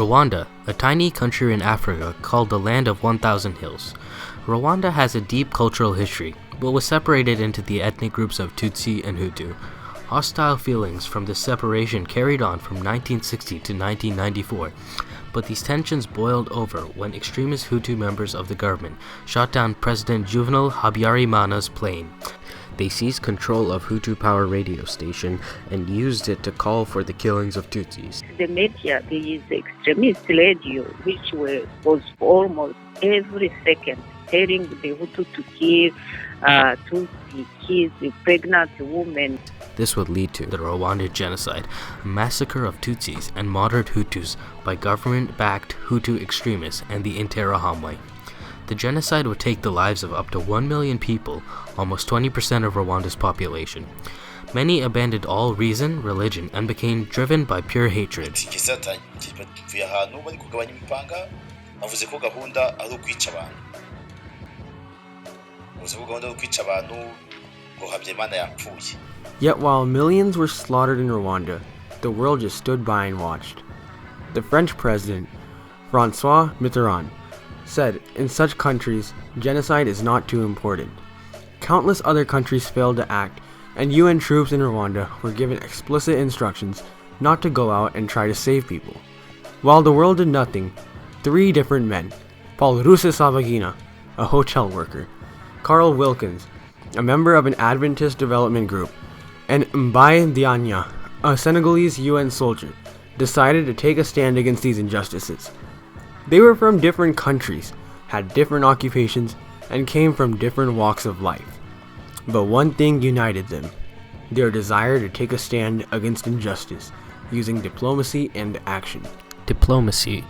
Rwanda, a tiny country in Africa called the Land of 1,000 Hills. Rwanda has a deep cultural history, but was separated into the ethnic groups of Tutsi and Hutu. Hostile feelings from this separation carried on from 1960 to 1994, but these tensions boiled over when extremist Hutu members of the government shot down President Juvenal Habyarimana's plane. They seized control of Hutu Power radio station and used it to call for the killings of Tutsis. The media, there is extremist radio, which was almost every second telling the Hutu to kill Tutsi, kids, pregnant women. This would lead to the Rwandan Genocide, a massacre of Tutsis and moderate Hutus by government-backed Hutu extremists and the Interahamwe. The genocide would take the lives of up to 1 million people, almost 20% of Rwanda's population. Many abandoned all reason, religion, and became driven by pure hatred. Yet while millions were slaughtered in Rwanda, the world just stood by and watched. The French president, François Mitterrand, said in such countries, genocide is not too important. Countless other countries failed to act, and UN troops in Rwanda were given explicit instructions not to go out and try to save people. While the world did nothing, 3 different men, Paul Rusesabagina, a hotel worker, Carl Wilkins, a member of an Adventist development group, and Mbaye Diagne, a Senegalese UN soldier, decided to take a stand against these injustices. They were from different countries, had different occupations, and came from different walks of life. But one thing united them: their desire to take a stand against injustice, using diplomacy and action. Diplomacy.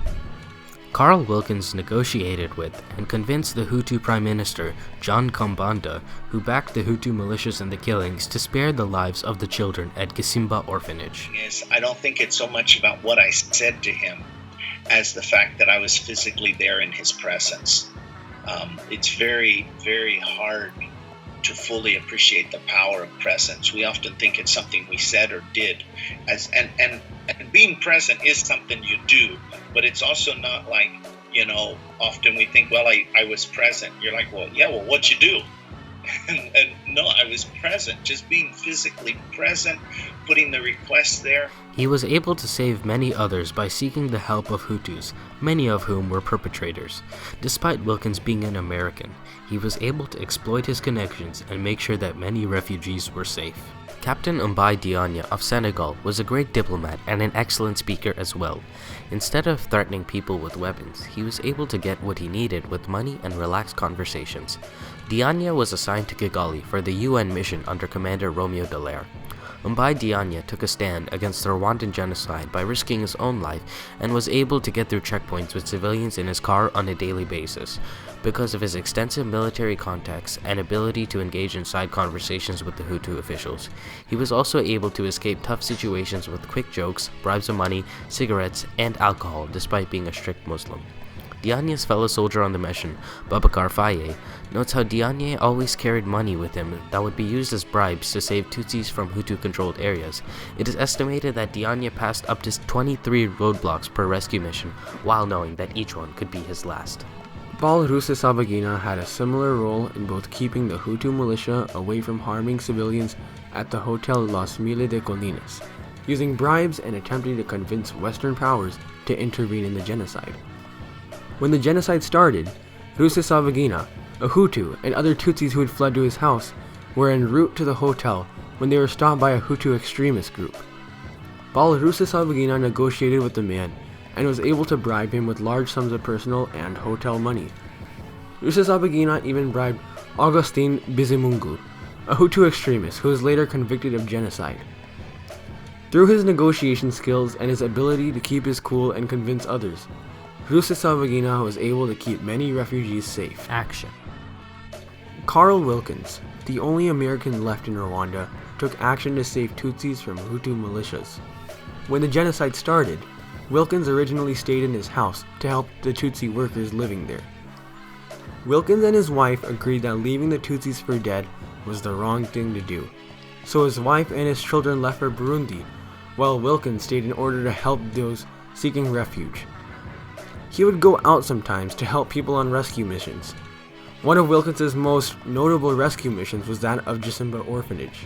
Carl Wilkins negotiated with and convinced the Hutu Prime Minister, John Kambanda, who backed the Hutu militias in the killings, to spare the lives of the children at Gisimba Orphanage. I don't think it's so much about what I said to him as the fact that I was physically there in his presence. It's very, very hard to fully appreciate the power of presence. We often think it's something we said or did, and being present is something you do, but it's also not like, often we think, well, I was present. You're like, well, what'd you do? And no, I was present, just being physically present, putting the request there. He was able to save many others by seeking the help of Hutus, many of whom were perpetrators. Despite Wilkins being an American, he was able to exploit his connections and make sure that many refugees were safe. Captain Mbaye Diagne of Senegal was a great diplomat and an excellent speaker as well. Instead of threatening people with weapons, he was able to get what he needed with money and relaxed conversations. Diagne was assigned to Kigali for the UN mission under Commander Romeo Dallaire. Mbaye Diagne took a stand against the Rwandan genocide by risking his own life and was able to get through checkpoints with civilians in his car on a daily basis. Because of his extensive military contacts and ability to engage in side conversations with the Hutu officials, he was also able to escape tough situations with quick jokes, bribes of money, cigarettes, and alcohol despite being a strict Muslim. Diagne's fellow soldier on the mission, Babakar Faye, notes how Diagne always carried money with him that would be used as bribes to save Tutsis from Hutu-controlled areas. It is estimated that Diagne passed up to 23 roadblocks per rescue mission, while knowing that each one could be his last. Paul Rusesabagina had a similar role in both keeping the Hutu militia away from harming civilians at the Hotel Las Mille de Colinas, using bribes and attempting to convince Western powers to intervene in the genocide. When the genocide started, Rusesabagina, a Hutu, and other Tutsis who had fled to his house were en route to the hotel when they were stopped by a Hutu extremist group. Paul Rusesabagina negotiated with the man and was able to bribe him with large sums of personal and hotel money. Rusesabagina even bribed Augustin Bizimungu, a Hutu extremist who was later convicted of genocide. Through his negotiation skills and his ability to keep his cool and convince others, Rusesabagina was able to keep many refugees safe. Action. Carl Wilkins, the only American left in Rwanda, took action to save Tutsis from Hutu militias. When the genocide started, Wilkins originally stayed in his house to help the Tutsi workers living there. Wilkins and his wife agreed that leaving the Tutsis for dead was the wrong thing to do, so his wife and his children left for Burundi, while Wilkins stayed in order to help those seeking refuge. He would go out sometimes to help people on rescue missions. One of Wilkins's most notable rescue missions was that of Jisimba Orphanage.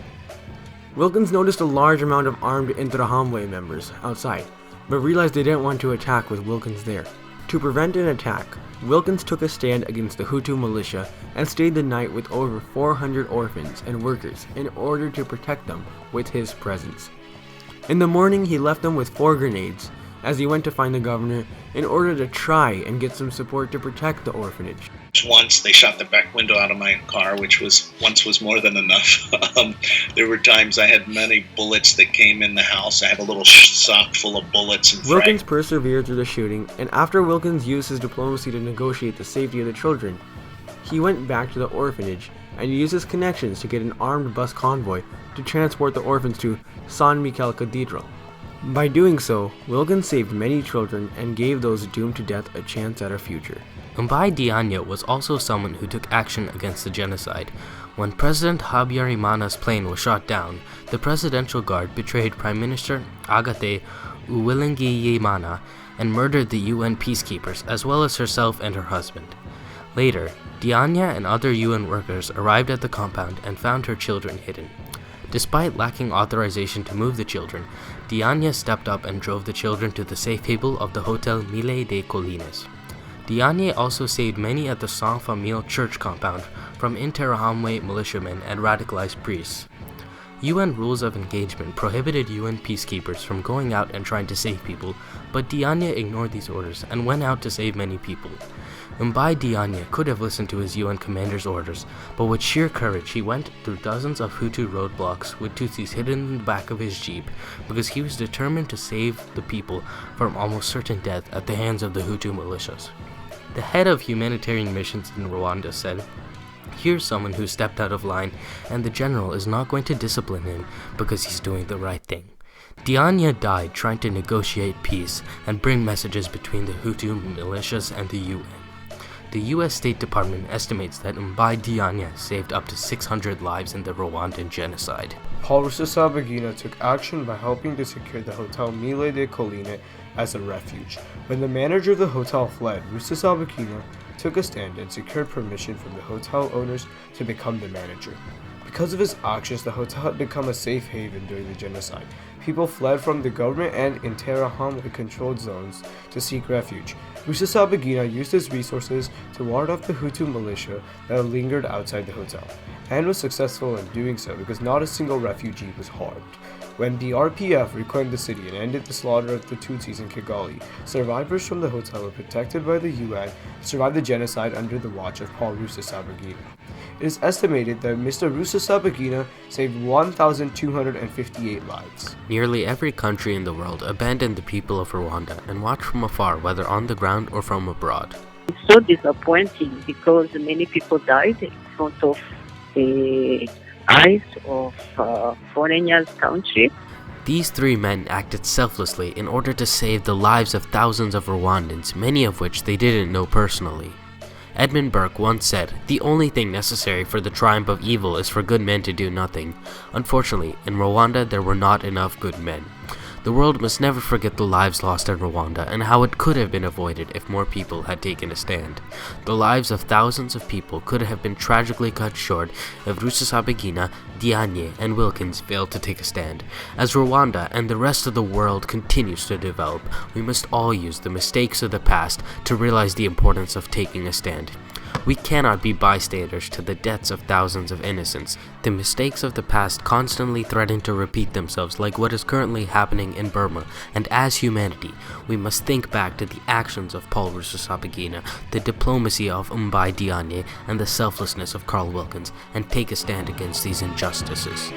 Wilkins noticed a large amount of armed Interahamwe members outside, but realized they didn't want to attack with Wilkins there. To prevent an attack, Wilkins took a stand against the Hutu militia and stayed the night with over 400 orphans and workers in order to protect them with his presence. In the morning, he left them with 4 grenades as he went to find the governor in order to try and get some support to protect the orphanage. Once they shot the back window out of my car, which was more than enough. There were times I had many bullets that came in the house. I have a little sock full of bullets and Wilkins persevered through the shooting, and after Wilkins used his diplomacy to negotiate the safety of the children, he went back to the orphanage and used his connections to get an armed bus convoy to transport the orphans to San Miguel Cathedral. By doing so, Wilkins saved many children and gave those doomed to death a chance at a future. Mbai Diagne was also someone who took action against the genocide. When President Habyarimana's plane was shot down, the Presidential Guard betrayed Prime Minister Agathe Uwilingiyimana and murdered the UN peacekeepers as well as herself and her husband. Later, Diagne and other UN workers arrived at the compound and found her children hidden. Despite lacking authorization to move the children, Diagne stepped up and drove the children to the safe haven of the Hotel Mille des Collines. Diagne also saved many at the Saint Famille church compound from Interahamwe militiamen and radicalized priests. UN rules of engagement prohibited UN peacekeepers from going out and trying to save people, but Diagne ignored these orders and went out to save many people. Mbai Diagne could have listened to his UN commander's orders, but with sheer courage he went through dozens of Hutu roadblocks with Tutsis hidden in the back of his jeep because he was determined to save the people from almost certain death at the hands of the Hutu militias. The head of humanitarian missions in Rwanda said, "Here's someone who stepped out of line, and the general is not going to discipline him because he's doing the right thing." Diagne died trying to negotiate peace and bring messages between the Hutu militias and the UN. The US State Department estimates that Mbai Diagne saved up to 600 lives in the Rwandan genocide. Paul Rusesabagina took action by helping to secure the Hotel Mille des Collines as a refuge. When the manager of the hotel fled, Rusesabagina took a stand and secured permission from the hotel owners to become the manager. Because of his actions, the hotel had become a safe haven during the genocide. People fled from the government and Interahamwe-controlled zones to seek refuge. Rusesabagina used his resources to ward off the Hutu militia that lingered outside the hotel, and was successful in doing so because not a single refugee was harmed. When the RPF reclaimed the city and ended the slaughter of the Tutsis in Kigali, survivors from the hotel were protected by the UN to survive the genocide under the watch of Paul Rusesabagina. It is estimated that Mr. Rusesabagina saved 1,258 lives. Nearly every country in the world abandoned the people of Rwanda and watched from afar, whether on the ground or from abroad. It's so disappointing because many people died in front of the eyes of foreigners' country. These 3 men acted selflessly in order to save the lives of thousands of Rwandans, many of which they didn't know personally. Edmund Burke once said, "The only thing necessary for the triumph of evil is for good men to do nothing." Unfortunately, in Rwanda there were not enough good men. The world must never forget the lives lost in Rwanda and how it could have been avoided if more people had taken a stand. The lives of thousands of people could have been tragically cut short if Rusesabagina, Diagne, and Wilkins failed to take a stand. As Rwanda and the rest of the world continues to develop, we must all use the mistakes of the past to realize the importance of taking a stand. We cannot be bystanders to the deaths of thousands of innocents. The mistakes of the past constantly threaten to repeat themselves, like what is currently happening in Burma, and as humanity, we must think back to the actions of Paul Rusesabagina, the diplomacy of Mbai Diagne, and the selflessness of Carl Wilkins, and take a stand against these injustices.